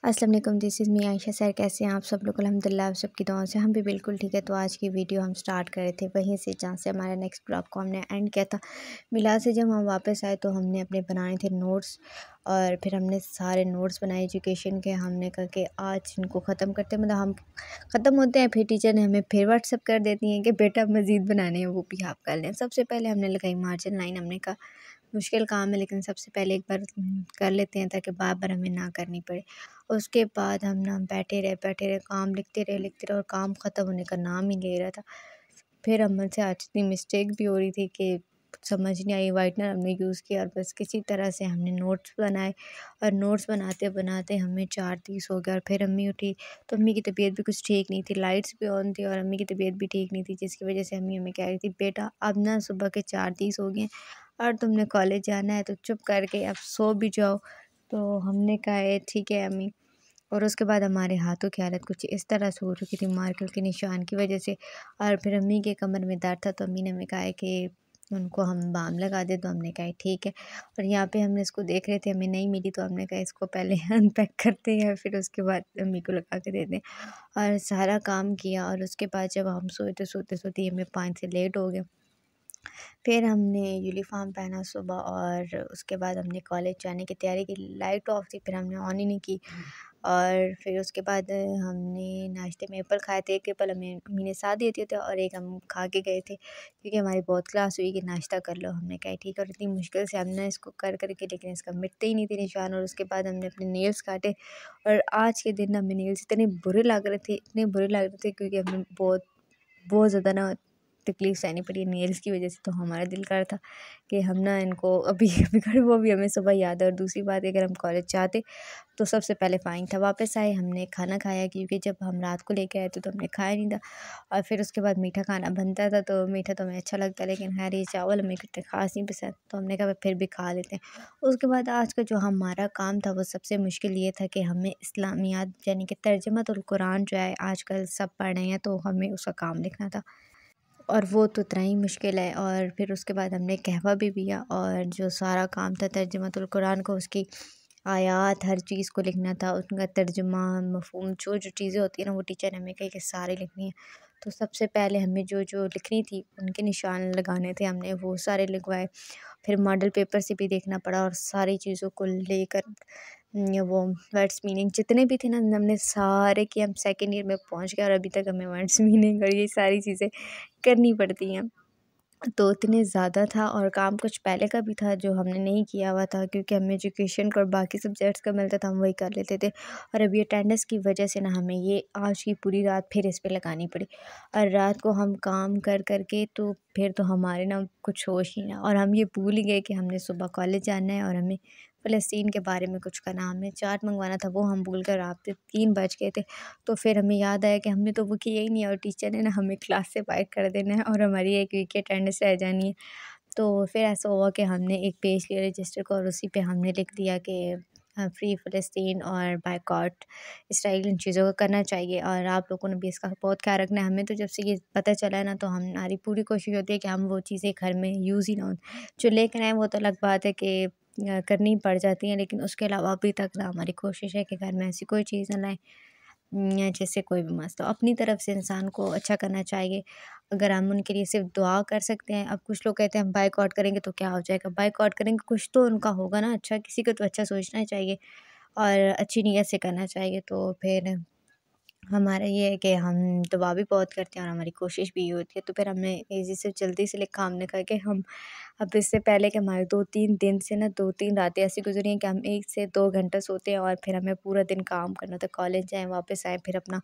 अस्सलाम वालेकुम, this is me Ayesha sir. कैसे हैं आप सब लोग? अल्हम्दुलिल्लाह आप सबकी दुआओं से हम भी बिल्कुल ठीक है। तो आज की वीडियो हम स्टार्ट कर रहे थे वहीं से जहाँ से हमारा नेक्स्ट ब्लॉग को हमने एंड किया था। मिलाद से जब हम वापस आए तो हमने अपने बनाए थे नोट्स, और फिर हमने सारे नोट्स बनाए एजुकेशन के। हमने कहा कि आज इनको ख़त्म करते हैं, मतलब हम ख़त्म होते हैं फिर टीचर ने हमें फिर व्हाट्सअप कर देती हैं कि बेटा मज़ीद बनाने हैं वो भी आप कर लें। सबसे पहले हमने लगाई मार्जिन लाइन। हमने कहा मुश्किल काम है लेकिन सबसे पहले एक बार कर लेते हैं ताकि बार बार हमें ना करनी पड़े। उसके बाद हम ना बैठे रहे काम लिखते रहे और काम ख़त्म होने का नाम ही ले रहा था। फिर हमसे आज इतनी मिस्टेक भी हो रही थी कि समझ नहीं आई। वाइटनर हमने यूज़ किया और बस किसी तरह से हमने नोट्स बनाए, और नोट्स बनाते बनाते हमें 4:30 हो गया। और फिर अम्मी उठी तो अम्मी की तबीयत भी कुछ ठीक नहीं थी, लाइट्स भी ऑन थी और अम्मी की तबीयत भी ठीक नहीं थी, जिसकी वजह से अम्मी हमें कह रही थी बेटा अब ना सुबह के 4:30 हो गए और तुमने कॉलेज जाना है तो चुप करके अब सो भी जाओ। तो हमने कहा ठीक है अम्मी। और उसके बाद हमारे हाथों की हालत कुछ इस तरह से हो चुकी थी मार्कर के निशान की वजह से। और फिर अम्मी के कमर में दर्द था तो अम्मी ने हमें कहा है कि उनको हम बाम लगा दे, तो हमने कहा ठीक है। और यहाँ पे हमने इसको देख रहे थे, हमें नहीं मिली तो हमने कहा इसको पहले अनपैक करते हैं फिर उसके बाद अम्मी को लगा के देते हैं। और सारा काम किया और उसके बाद जब हम सोए तो सोते सोते हमें 5 से लेट हो गया। फिर हमने यूनिफ़ॉर्म पहना सुबह और उसके बाद हमने कॉलेज जाने की तैयारी की। लाइट ऑफ थी फिर हमने ऑन ही नहीं की। और फिर उसके बाद हमने नाश्ते में एप्पल खाए थे। एक एप्पल हमें मम्मी ने साथ दिए थे और एक हम खा के गए थे क्योंकि हमारी बहुत क्लास हुई कि नाश्ता कर लो। हमने कहा ठीक है, और इतनी मुश्किल से हमने इसको कर के लेकिन इसका मिटते ही नहीं थे निशान। और उसके बाद हमने अपने नेल्स काटे और आज के दिन हमें नेल्स इतने बुरे लग रहे थे, इतने बुरे लग रहे थे क्योंकि हमें बहुत बहुत ज़्यादा ना तकलीफ़ सहनी पड़ी है नेल्स की वजह से। तो हमारा दिल कर रहा था कि हम ना इनको अभी बिगड़ वो भी हमें सुबह याद है। और दूसरी बात अगर हम कॉलेज जाते तो सबसे पहले फ़ाइन था। वापस आए हमने खाना खाया क्योंकि जब हम रात को लेके आए थे तो हमने खाया नहीं था। और फिर उसके बाद मीठा खाना बनता था तो मीठा तो हमें अच्छा लगता है लेकिन खैर ये चावल हमें इतने ख़ास नहीं पसंद, तो हमने कहा फिर भी खा लेते हैं। उसके बाद आज का जो हमारा काम था वो सबसे मुश्किल ये था कि हमें इस्लामियात यानी कि तर्जुमातुल कुरान जो है आजकल सब पढ़ रहे हैं, तो हमें उसका काम लिखना था और वो तो इतना ही मुश्किल है। और फिर उसके बाद हमने कहवा भी पिया और जो सारा काम था तर्जुमातुल कुरान को, उसकी आयात हर चीज़ को लिखना था, उनका तर्जुमा मफ़हूम जो जो चीज़ें होती हैं ना वो टीचर ने हमें कही कि सारी लिखनी है। तो सबसे पहले हमें जो जो लिखनी थी उनके निशान लगाने थे, हमने वो सारे लिखवाए। फिर मॉडल पेपर से भी देखना पड़ा और सारी चीज़ों को लेकर वो वर्ड्स मीनिंग जितने भी थे ना हमने सारे किए। हम सेकेंड ईयर में पहुंच गए और अभी तक हमें वर्ड्स मीनिंग और ये सारी चीज़ें करनी पड़ती हैं। तो इतने ज़्यादा था और काम कुछ पहले का भी था जो हमने नहीं किया हुआ था क्योंकि हमें एजुकेशन का और बाकी सब्जेक्ट्स का मिलता था, हम वही कर लेते थे। और अभी अटेंडेंस की वजह से ना हमें ये आज की पूरी रात फिर इस पे लगानी पड़ी। और रात को हम काम कर के तो फिर तो हमारे ना कुछ होश ही ना, और हम ये भूल ही गए कि हमने सुबह कॉलेज जाना है और हमें फ़लस्तीन के बारे में कुछ करना। हमने चाट मंगवाना था वो हम भूल कर रात के 3 बज गए थे। तो फिर हमें याद आया कि हमने तो वो किया ही नहीं है और टीचर ने ना हमें क्लास से बाहर कर देना है और हमारी 1 वीक की अटेंडेंस रह जानी है। तो फिर ऐसा हुआ कि हमने एक पेज लिया रजिस्टर को और उसी पे हमने लिख दिया कि फ्री फ़लस्तीन और बायकॉट इसराइल इन चीज़ों को करना चाहिए। और आप लोगों ने भी इसका बहुत ख्याल रखना है। हमें तो जब से ये पता चला है ना तो हमारी पूरी कोशिश होती है कि हम वो चीज़ें घर में यूज़ ही ना हो। जो लेकर आएँ वो तो अलग बात है कि करनी पड़ जाती हैं, लेकिन उसके अलावा अभी तक ना हमारी कोशिश है कि घर में ऐसी कोई चीज़ ना लाएँ जिससे कोई भी मसला हो। अपनी तरफ से इंसान को अच्छा करना चाहिए। अगर हम उनके लिए सिर्फ दुआ कर सकते हैं। अब कुछ लोग कहते हैं हम बायकॉट करेंगे तो क्या हो जाएगा? बायकॉट करेंगे कुछ तो उनका होगा ना अच्छा, किसी को तो अच्छा सोचना चाहिए और अच्छी नीयत से करना चाहिए। तो फिर हमारा ये है कि हम दुआ भी बहुत करते हैं और हमारी कोशिश भी ये होती है। तो फिर हमने तेज़ी से जल्दी से लिखा, हमने कहा कि हम अब इससे पहले कि हमारे 2-3 दिन से ना 2-3 रातें ऐसी गुज़री हैं कि हम 1 से 2 घंटा सोते हैं और फिर हमें पूरा दिन काम करना होता है। कॉलेज जाएँ, वापस आएँ, फिर अपना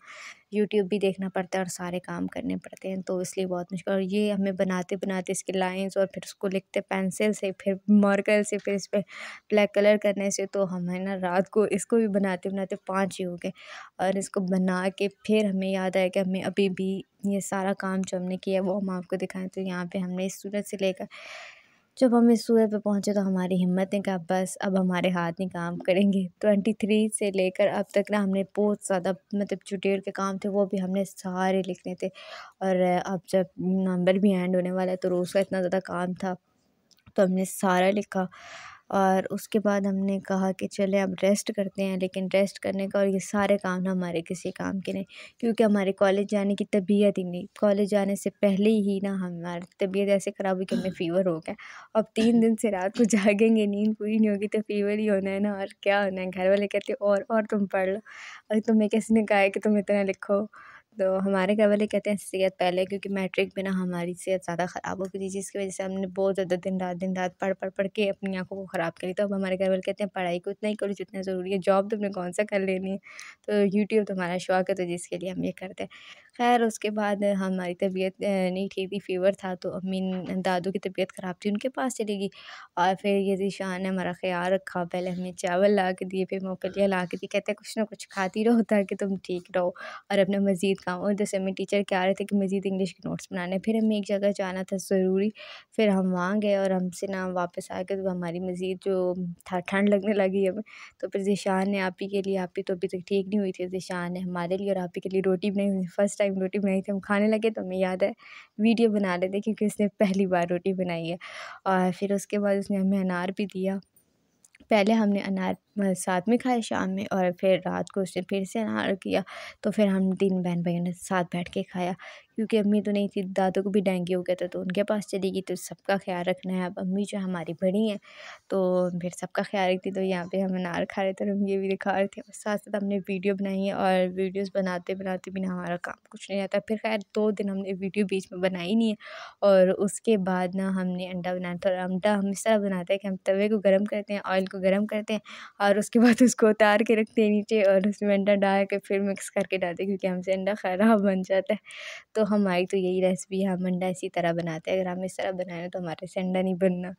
यूट्यूब भी देखना पड़ता है और सारे काम करने पड़ते हैं, तो इसलिए बहुत मुश्किल। और ये हमें बनाते-बनाते इसकी लाइन्स और फिर उसको लिखते पेंसिल से, फिर मार्कर से, फिर इस पे ब्लैक कलर करने से, तो हमें ना रात को इसको भी बनाते-बनाते 5 ही हो गए। और इसको बना के फिर हमें याद आया कि हमें अभी भी ये सारा काम जो हमने किया है वो हम आपको दिखाएँ। तो यहाँ पे हमने इस सूरत से लेकर जब हम इस सूरत पे पहुँचे तो हमारी हिम्मत ने कहा बस अब हमारे हाथ नहीं काम करेंगे। 23 से लेकर अब तक ना हमने बहुत ज़्यादा मतलब जो डेढ़ के काम थे वो भी हमने सारे लिखने थे। और अब जब नवंबर भी एंड होने वाला है तो रोज़ का इतना ज़्यादा काम था तो हमने सारा लिखा। और उसके बाद हमने कहा कि चले अब रेस्ट करते हैं, लेकिन रेस्ट करने का और ये सारे काम ना हमारे किसी काम के नहीं, क्योंकि हमारे कॉलेज जाने की तबीयत ही नहीं। कॉलेज जाने से पहले ही ना हमारी तबीयत ऐसे ख़राब हुई कि हमें फ़ीवर हो गया। अब 3 दिन से रात को जागेंगे, नींद पूरी नहीं होगी तो फ़ीवर ही होना है ना, और क्या होना है। घर वाले कहते और तुम पढ़ लो, और तुम्हें किसने कहा है कि तुम इतना लिखो। तो हमारे घर वाले कहते हैं सेहत पहले, क्योंकि मैट्रिक में ना हमारी सेहत ज़्यादा ख़राब हो गई थी, जिसकी वजह से हमने बहुत ज़्यादा दिन रात पढ़ के अपनी आँखों को ख़राब करी। तो अब हमारे घर वाले कहते हैं पढ़ाई को उतना ही करो जितना ज़रूरी है, जॉब तुमने कौन सा कर लेनी है, तो यूट्यूब तुम्हारा शौक है तो जिसके लिए हम ये करते हैं। खैर उसके बाद हमारी तबीयत नहीं ठीक थी, फ़ीवर था, तो अम्मी दादू की तबीयत ख़राब थी, उनके पास चली गई। और फिर ये ज़ीशान ने हमारा ख़्याल रखा, पहले हमें चावल ला के दिए, फिर मूँगफलियाँ ला के दी, कहते हैं कुछ ना कुछ खाती रहो ताकि तुम ठीक रहो और अपना मज़ीद काम। और जैसे हमें टीचर कह रहे थे कि मज़ीद इंग्लिश के नोट्स बनाने, फिर हमें एक जगह जाना था ज़रूरी, फिर हम वहाँ गए और हमसे ना वापस आ गए, तो हमारी मज़ीद जो था ठंड लगने लगी हमें। तो फिर ज़ीशान ने आप ही के लिए, आप ही तो अभी तक ठीक नहीं हुई थी, ज़ीशान ने हमारे लिए और आप ही के लिए रोटी बनाई हुई, फर्स्ट टाइम रोटी बनाई थी। हम खाने लगे तो हमें याद है वीडियो बना रहे थे, क्योंकि उसने पहली बार रोटी बनाई है। और फिर उसके बाद उसने हमें अनार भी दिया। पहले हमने अनार साथ में खाए शाम में, और फिर रात को उसने फिर से अनार किया, तो फिर हम 3 बहन-भाइयों ने साथ बैठ के खाया। क्योंकि अम्मी तो नहीं थी, दादू को भी डेंगू हो गया था, तो उनके पास चली गई, तो सबका ख़्याल रखना है। अब अम्मी जो हमारी बड़ी हैं, तो फिर सबका ख़्याल रखती, तो यहाँ पे हम अनार खा रहे थे और हम ये भी दिखा रहे थे, और साथ-साथ हमने वीडियो बनाई है, और वीडियोज़ बनाते-बनाते भी ना हमारा काम कुछ नहीं रहता। फिर खैर 2 दिन हमने वीडियो बीच में बनाई नहीं है, और उसके बाद ना हमने अंडा बनाया था। और अंडा हम इस तरह बनाते हैं कि हम तवे को गरम करते हैं, ऑयल को गरम करते हैं, और उसके बाद उसको उतार के रखते हैं नीचे, और उसमें अंडा डाल के फिर मिक्स करके डालते हैं, क्योंकि हमसे अंडा ख़राब बन जाता है। तो हमारी तो यही रेसिपी है, हम अंडा इसी तरह बनाते हैं। अगर हम इस तरह बनाएँ तो हमारे से अंडा नहीं बनना।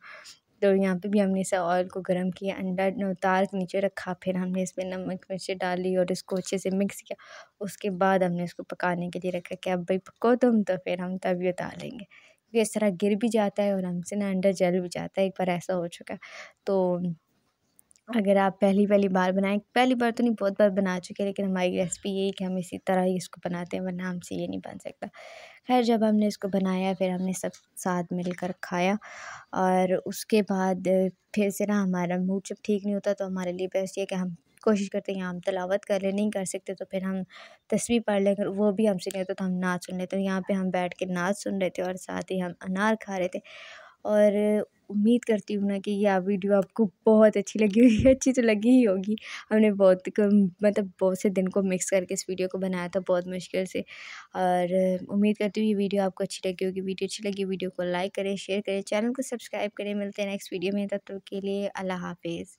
तो यहाँ पे भी हमने ऐसा ऑयल को गरम किया, अंडा न उतार के नीचे रखा, फिर हमने इसमें नमक मिर्ची डाली और इसको अच्छे से मिक्स किया। उसके बाद हमने इसको पकाने के लिए रखा कि अब भई पको तुम, तो फिर हम तभी उतार लेंगे। क्योंकि इस तरह गिर भी जाता है और हमसे ना अंडा जल भी जाता है, एक बार ऐसा हो चुका है। तो अगर आप पहली-पहली बार बनाएँ, पहली बार तो नहीं बहुत बार बना चुके हैं, लेकिन हमारी रेसिपी यही है कि हम इसी तरह ही इसको बनाते हैं, वरना हमसे ये नहीं बन सकता। ख़ैर जब हमने इसको बनाया, फिर हमने सब साथ मिलकर खाया, और उसके बाद फिर से ना हमारा मूड जब ठीक नहीं होता, तो हमारे लिए बेस्ट ये है कि हम कोशिश करते हैं, यहाँ हम तिलावत कर लें, नहीं कर सकते तो फिर हम तस्बीह पढ़ लें, अगर वो भी हमसे नहीं होता तो हम नात सुन लेते हैं। तो यहाँ पे हम बैठ के नात सुन रहे थे, और साथ ही हम अनार खा रहे थे। और उम्मीद करती हूँ ना कि ये वीडियो आपको बहुत अच्छी लगी होगी, अच्छी तो लगी ही होगी। हमने बहुत कम, मतलब बहुत से दिन को मिक्स करके इस वीडियो को बनाया था, बहुत मुश्किल से। और उम्मीद करती हूँ ये वीडियो आपको अच्छी लगी होगी। वीडियो अच्छी लगी, वीडियो को लाइक करें, शेयर करें, चैनल को सब्सक्राइब करें। मिलते हैं नेक्स्ट वीडियो में, तब तक के लिए अल्लाह हाफ़िज़।